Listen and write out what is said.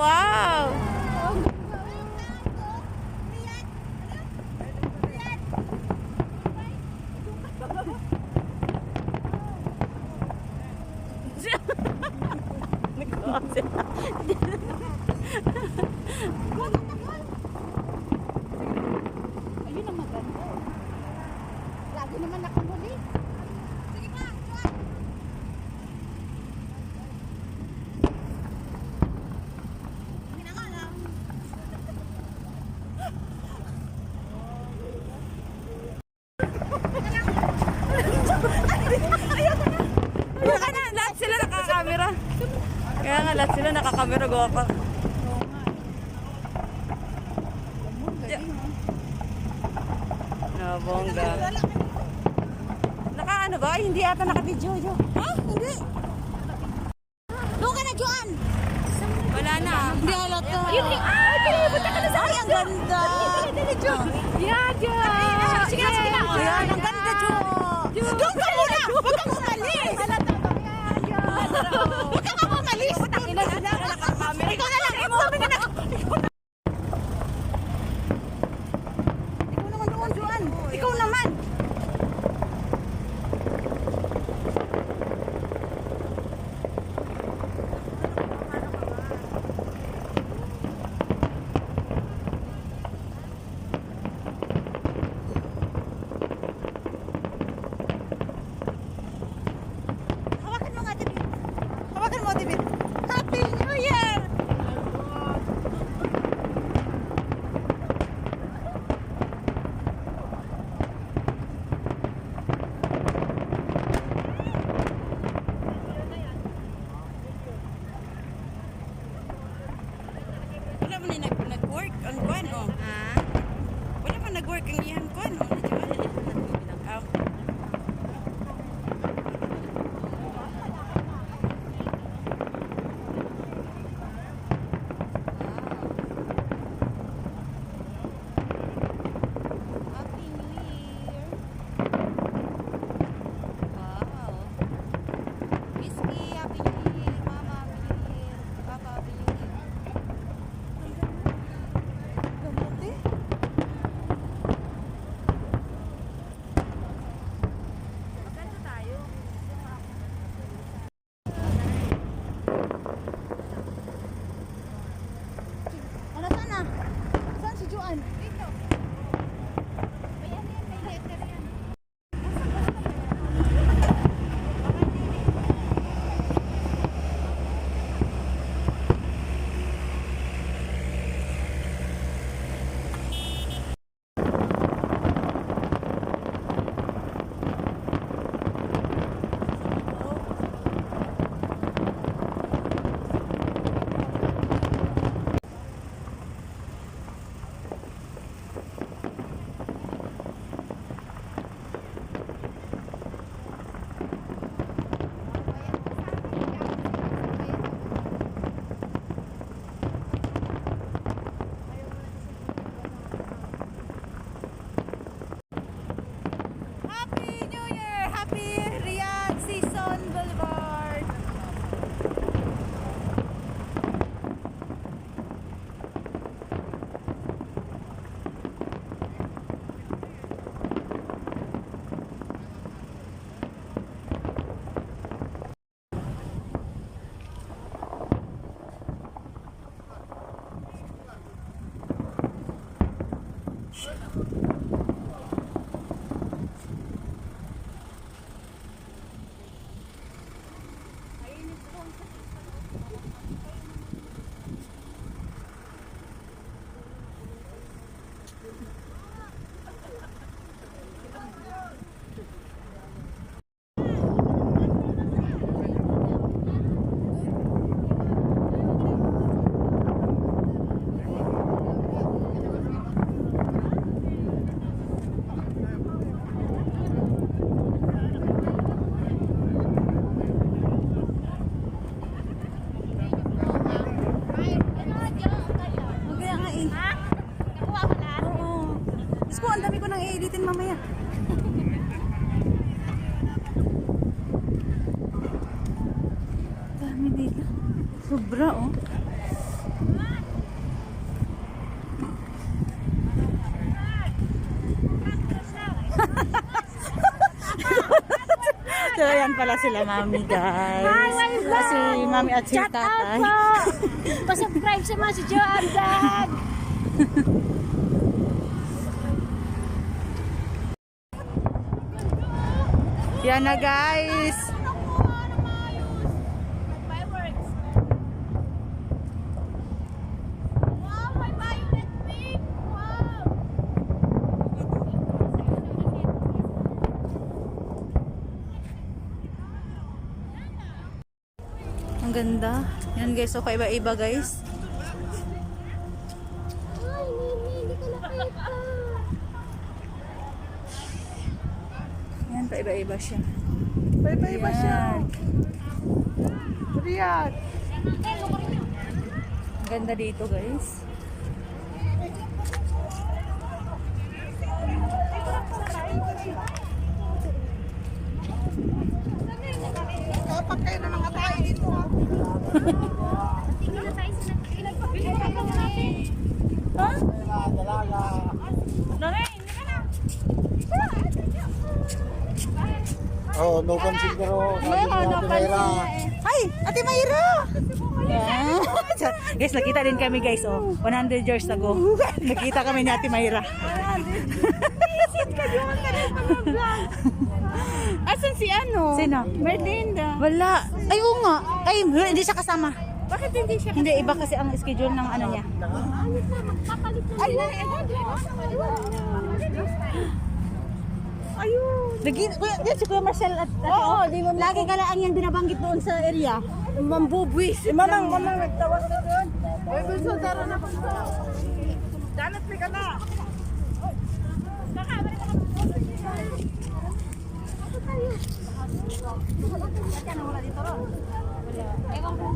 Wow! Ayun ang maganda. Lagi naman nakamuli. Sige pa, Juan. Minangalang. Ayun ka na, lahat sila nakakamera. Kaya nga, lahat sila nakakamera. Gawa ka. Ah, bongga. Naka ano ba? Ay, hindi ata naka-video. Ha? Hindi. Doon ka na, Juan. Wala na. Hindi halata. Ay, pinipita ka na sa Ay, ang ganda. Yeah, yeah. Sige na. Ayan, ang ganda, Jo. Doon ka muna. Huwag kang umalis. Huwag kang umalis. Ikaw na lang. Ikaw naman doon, Juan. Ikaw naman. Hawakan mo nga, David. Hawakan mo, David. Happy New Year! Wala mo na nag-work ang kwan, oh. Ha? Wala mo nag-work ang iyang kwan, oh. Ah. Happy New Year. Wow. Whiskey, Happy New Year. Mama, Happy New Year. Papa, Happy New Year. Gamuti. Magkano tayo? Ano, saan na? Saan si Juan? Dito. Ayan, may letter yan. Happy New Year! Happy Riyadh Season Boulevard! ulitin mamaya. Dami nila. Sobra, oh. So, ayan pala sila mami, guys. Si mami at si tatay. Pa-subscribe sa mga si Joan Vlog. Yan na, guys. Fireworks. Wow, may violet pink. Wow. Ang ganda. Yan, guys. So, kaiba-iba, guys. Ay, hindi ko nakita. Yan, kaiba-iba siya. Iba-iba siya. Riyadh. Ang ganda dito, guys. Kapag kayo na mga tayo dito. Tingnan na tayo sa pinagpapili tayo natin. Ha? Dalaga. Oh, no pansin pero. Ay, Ate Mayra! Yeah. Guys, nakita din kami, guys. Oh, 100 years ago. Nakita kami ni Ate Mayra. Asan si ano? Sino? Merlinda. Wala. Ay, oo nga. Ay, hindi siya kasama. Bakit hindi siya? Hindi, iba kasi ang schedule ng ano niya. Ayun. Lagi, yan si Kuya Marcel at Oo, di mo lagi ka lang yung binabanggit doon sa area. mambubwis. Mamang nagtawag na doon. Ay, gusto tara na pa. Danat ka na. Ewan ko.